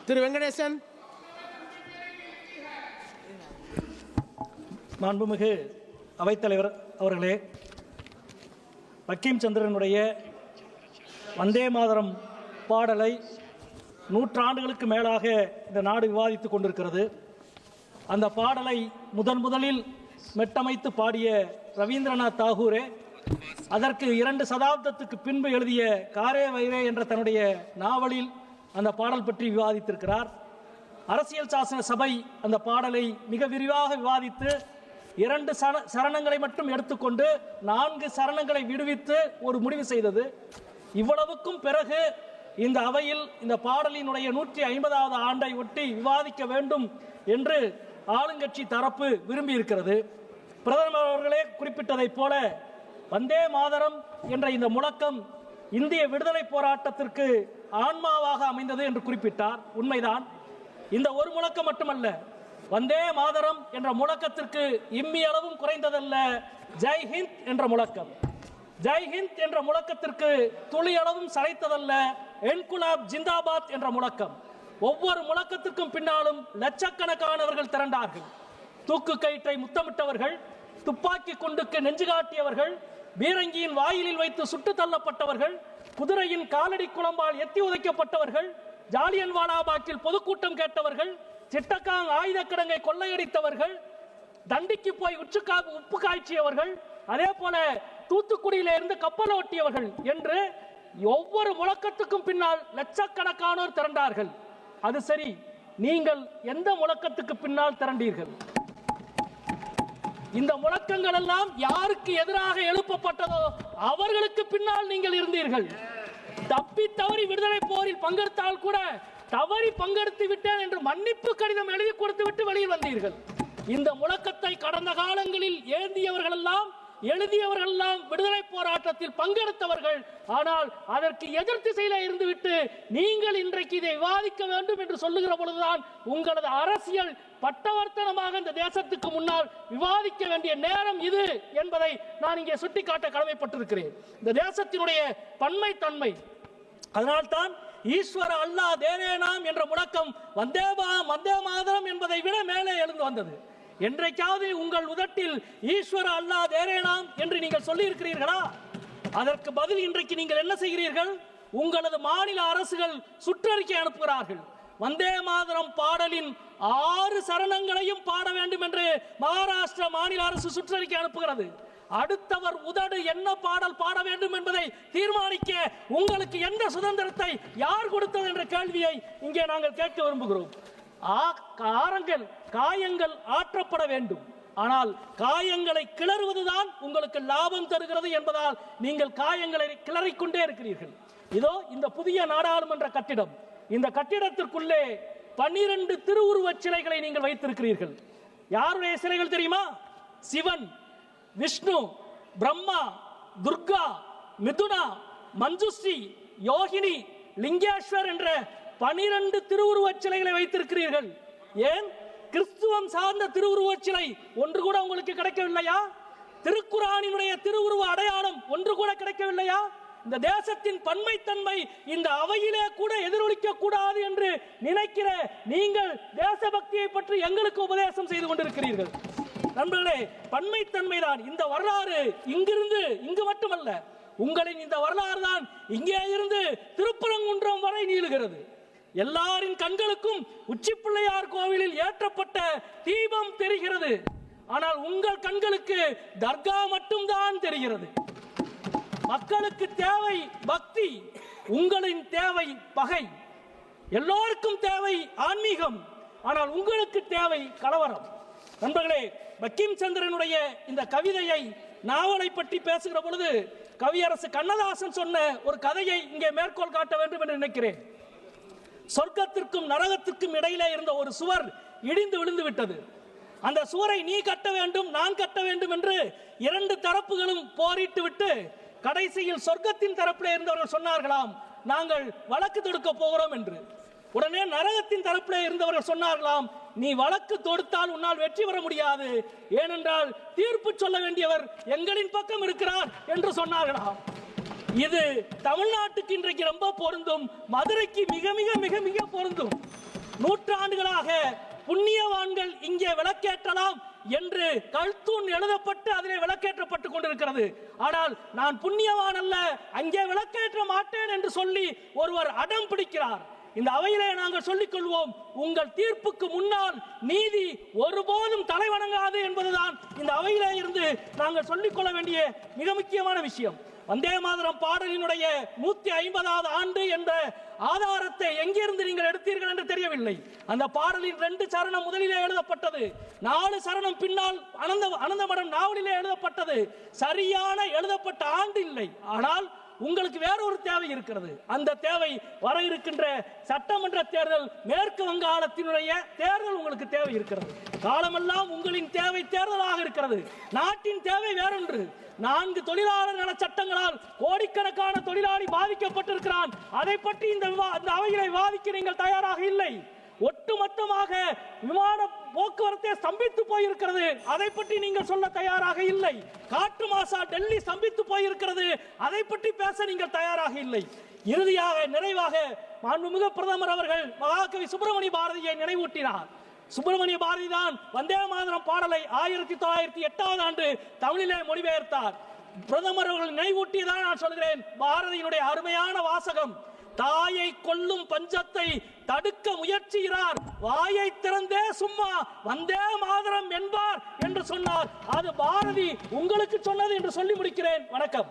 திரு வெங்கடேசன். மாண்புமிகு அவைத்தலைவர் அவர்களே, பக்கிம் சந்திரனுடைய வந்தே மாதரம் பாடலை 100 ஆண்டுகளுக்கு மேலாக இந்த நாடு விவாதித்துக் கொண்டிருக்கிறது. அந்த பாடலை முதலில் மெட்டமைத்து பாடிய ரவீந்திரநாத் தாகூரே அதற்கு 2 சதாப்தத்துக்கு பின்பு எழுதிய காரே வைரே என்ற தன்னுடைய நாவலில் அந்த பாடல் பற்றி விவாதித்திருக்கிறார். அரசியல் சாசன சபை அந்த பாடலை மிக விரிவாக விவாதித்து 2 சரணங்களை மட்டும் எடுத்துக்கொண்டு 4 சரணங்களை விடுவித்து ஒரு முடிவு செய்தது. இவ்வளவுக்கும் பிறகு இந்த அவையில் இந்த பாடலினுடைய 150வது ஆண்டை ஒட்டி விவாதிக்க வேண்டும் என்று ஆளுங்கட்சி தரப்பு விரும்பி இருக்கிறது. பிரதமர் அவர்களே குறிப்பிட்டதைப் போல வந்தே மாதரம் என்ற இந்த முழக்கம் இந்திய விடுதலை போராட்டத்திற்கு ஆன்மாவாக அமைந்தது என்று குறிப்பிட்டார். உண்மைதான். இந்த ஒரு முழக்கம் மட்டுமல்ல, வந்தே மாதரம் என்ற முழக்கத்திற்கு இம்மி அளவும் குறைந்ததல்ல ஜெய் ஹிந்த் என்ற முழக்கம். ஜெய் ஹிந்த் என்ற முழக்கத்திற்கு துளி அளவும் சளைத்ததல்ல என்குலாப் ஜிந்தாபாத் என்ற முழக்கம். ஒவ்வொரு முழக்கத்திற்கும் பின்னாலும் லட்சக்கணக்கானவர்கள் திரண்டார்கள். தூக்கு கயிற்றை முத்தமிட்டவர்கள், துப்பாக்கி குண்டுக்கு நெஞ்சு காட்டியவர்கள், பீரங்கியின் வாயிலில் வைத்து சுட்டு தள்ளப்பட்டவர்கள், குதிரையின் காலடி குளம்பால் எத்தி உதைக்கப்பட்டவர்கள், ஜாலியன் வாலாபாக்கில் பொதுக்கூட்டம் கேட்டவர்கள், சிட்டகாங் ஆயுத கிடங்கை கொள்ளையடித்தவர்கள், தண்டிக்கு போய் உப்பு காய்ச்சியவர்கள், அதே போல தூத்துக்குடியில இருந்து கப்பல் ஓட்டியவர்கள் என்று ஒவ்வொரு முழக்கத்துக்கும் பின்னால் லட்சக்கணக்கானோர் திரண்டார்கள். அது சரி, நீங்கள் எந்த முழக்கத்துக்கு பின்னால் திரண்டீர்கள்? இந்த முழக்கங்கள் எல்லாம் யாருக்கு எதிராக எழுப்பப்பட்டதோ அவர்களுக்கு பின்னால் நீங்கள் இருந்தீர்கள். தப்பி தவறி விடுதலை போரில் பங்கெடுத்தால் கூட தவறி பங்கெடுத்து விட்டேன் என்று மன்னிப்பு கடிதம் எழுதி கொடுத்து விட்டு வெளியில் வந்தீர்கள். இந்த முழக்கத்தை கடந்த காலங்களில் ஏந்தியவர்கள் எல்லாம் எழுதியவர்கள் எல்லாம் விடுதலை போராட்டத்தில் பங்கெடுத்தவர்கள். ஆனால் அதற்கு எதிர் திசையில இருந்துவிட்டு நீங்கள் இன்றைக்கு இதை விவாதிக்க வேண்டும் என்று சொல்லுகிற பொழுதுதான் உங்களது அரசியல் பட்டவர்த்தனமாக இந்த தேசத்துக்கு முன்னால் விவாதிக்க வேண்டிய நேரம் இது என்பதை நான் இங்கே சுட்டிக்காட்ட கடமைப்பட்டிருக்கிறேன். இந்த தேசத்தினுடைய பன்மை தன்மை, அதனால்தான் ஈஸ்வர அல்லாஹ் தேரே நாம் என்ற முழக்கம் வந்தே மாதரம் என்பதை விட மேலே எழுந்து வந்தது. என்றைக்காவது உங்கள் உதட்டில் ஈஸ்வர அல்லாஹ் தேரே நாம் என்று நீங்கள் சொல்லி இருக்கிறீர்களா? அதற்கு பதில் இன்றைக்கு நீங்கள் என்ன செய்கிறீர்கள்? உங்களது மாநில அரசுகள் சுற்றறிக்கை அனுப்புகிறார்கள். வந்தே மாதரம் பாடலின் 6 சரணங்களையும் பாட வேண்டும் என்று மகாராஷ்டிரா மாநில அரசு சுற்றறிக்கை அனுப்புகிறது. அடுத்தவர் உதடு என்ன பாடல் பாட வேண்டும் என்பதை தீர்மானிக்க உங்களுக்கு எந்த சுதந்திரத்தை யார் கொடுத்தது என்ற கேள்வியை இங்கே நாங்கள் கேட்க விரும்புகிறோம். காயங்கள் ஆற்றப்பட வேண்டும். ஆனால் காயங்களை கிளறுவதுதான் உங்களுக்கு லாபம் தருகிறது என்பதால் நீங்கள் காயங்களை கிளறிக்கொண்டே இருக்கிறீர்கள். இதோ இந்த புதிய நாடாளுமன்ற கட்டிடம், இந்த கட்டிடத்திற்குள்ளே 12 திருவுருவச் சிலைகளை நீங்கள் வைத்திருக்கிறீர்கள். யாருடைய சிலைகள் தெரியுமா? சிவன், விஷ்ணு, பிரம்மா, துர்கா, மிதுனா, மஞ்சுஸ்ரீ, யோகினி, லிங்கேஸ்வர் என்ற 12 திருவுருவச் சிலைகளை வைத்திருக்கிறீர்கள். ஏன் கிறிஸ்துவம் சார்ந்த திருவுருவச் சிலை ஒன்று கூட உங்களுக்கு கிடைக்கவில்லையா? திருக்குரானினுடைய திருவுருவ அடையாளம் ஒன்று கூட கிடைக்கவில்லையா? இந்த தேசத்தின் பன்மைத்தன்மை இந்த அவையிலே கூட எதிரொலிக்க கூடாது என்று நினைக்கிற நீங்கள் தேசபக்தியை பற்றி எங்களுக்கு உபதேசம் செய்து கொண்டிருக்கிறீர்கள். நண்பர்களே, பன்மைத்தன்மை தான் இந்த வரலாறு. இங்கிருந்து இங்கு மட்டுமல்ல, உங்களின் இந்த வரலாறு தான் இங்கே இருந்து திருப்பரங்குன்றம் வரை நீளுகிறது. எல்லாரின் கண்களுக்கும் உச்சி பிள்ளையார் கோவிலில் ஏற்றப்பட்ட தீபம் தெரிகிறது. ஆனால் உங்கள் கண்களுக்கு தர்கா மட்டும்தான் தெரிகிறது. மக்களுக்கு தேவை பக்தி, உங்களின் தேவை பகை. எல்லோருக்கும் தேவை ஆன்மீகம், ஆனால் உங்களுக்கு தேவை கலவரம். நண்பர்களே, பக்கிம் சந்திரனுடைய இந்த கவிதையை, நாவலை பற்றி பேசுகிற பொழுது கவியரசு கண்ணதாசன் சொன்ன ஒரு கதையை இங்கே மேற்கோள் காட்ட வேண்டும் என்று நினைக்கிறேன். சொர்க்கத்திற்கும் நரகத்திற்கும் இடையிலே இருந்த ஒரு சுவர் இடிந்து விழுந்து விட்டது. அந்த சுவரை நீ கட்ட வேண்டும், நான் கட்ட வேண்டும் என்று 2 தரப்புகளும் போரிட்டு விட்டு கடைசியில் சொர்க்கத்தின் தரப்பிலே இருந்தவர்கள் சொன்னார்களாம், நாங்கள் வழக்கு தொடுக்க போகிறோம் என்று. உடனே நரகத்தின் தரப்பிலே இருந்தவர்கள் சொன்னார்களாம், நீ வழக்கு தொடுத்தால் உன்னால் வெற்றி பெற முடியாது, ஏனென்றால் தீர்ப்பு சொல்ல வேண்டியவர் எங்களின் பக்கம் இருக்கிறார் என்று சொன்னார்களாம். இது தமிழ்நாட்டுக்கு இன்றைக்கு ரொம்ப பொருந்தும், மதுரைக்கு மிக மிக மிக மிக பொருந்தும். நூற்றாண்டுகளாக புண்ணியவான்கள் இங்கே விளக்கேற்றலாம் என்று கல்தூண் எழுதப்பட்டு அதிலே விளக்கேற்றப்பட்டுக் கொண்டிருக்கிறது. ஆனால் நான் புண்ணியவான் அல்ல, அங்கே விளக்கேற்ற மாட்டேன் என்று சொல்லி ஒருவர் அடம் பிடிக்கிறார். இந்த அவையிலே நாங்கள் சொல்லிக் கொள்வோம், உங்கள் தீர்ப்புக்கு முன்னால் நீதி ஒருபோதும் தலைவணங்காது என்பதுதான் இந்த அவையிலே இருந்து நாங்கள் சொல்லிக் கொள்ள வேண்டிய மிக முக்கியமான விஷயம். வந்தே மாதரம் பாடலினுடைய 150வது ஆண்டு என்ற ஆதாரத்தை எங்கிருந்து நீங்கள் எடுத்தீர்கள் என்று தெரியவில்லை. அந்த பாடலின் 2 சரணம் முதலிலே எழுதப்பட்டது, 4 சரணம் பின்னால் அனந்தமடம் நாவலிலே எழுதப்பட்டது. சரியான எழுதப்பட்ட ஆண்டு இல்லை. ஆனால் உங்களுக்கு வேறொரு தேவை இருக்கிறது. அந்த தேவை வர இருக்கின்ற சட்டமன்ற தேர்தல், மேற்கு வங்காளத்தினுடைய தேர்தல் உங்களுக்கு தேவை இருக்கிறது. காலமெல்லாம் உங்களின் தேவை தேர்தலாக இருக்கிறது. நாட்டின் தேவை வேறொன்று. 4 தொழிலாளர் நல சட்டங்களால் கோடிக்கணக்கான தொழிலாளி பாதிக்கப்பட்டிருக்கிறான். அதை பற்றி இந்த அவையிலே விவாதிக்க நீங்கள் தயாராக இல்லை. ஒட்டுமொத்தமாக விமான போக்குவரத்தை ஸ்தம்பித்து போயிருக்கிறது, அதை பற்றி நீங்கள் சொல்ல தயாராக இல்லை. காற்று மாசா டெல்லி ஸ்தம்பித்து போயிருக்கிறது, அதை பற்றி பேச நீங்கள் தயாராக இல்லை. இறுதியாக நிறைவாக மாண்புமிகு பிரதமர் அவர்கள் மகாகவி சுப்பிரமணிய பாரதியை நினைவூட்டினார். சுப்பிரமணிய பாரதி தான் வந்தே மாதரம் பாடலை 1908ஆம் ஆண்டு தமிழிலே மொழிபெயர்த்தார். பிரதமர் அவர்கள் நினைவூட்டியதான் நான் சொல்கிறேன். பாரதியினுடைய அருமையான வாசகம், தாயை கொல்லும் பஞ்சத்தை தடுக்க முயற்சிகிறார், வாயை திறந்தே சும்மா வந்தே மாதரம் என்பார் என்று சொன்னார். அது பாரதி உங்களுக்கு சொன்னது என்று சொல்லி முடிக்கிறேன். வணக்கம்.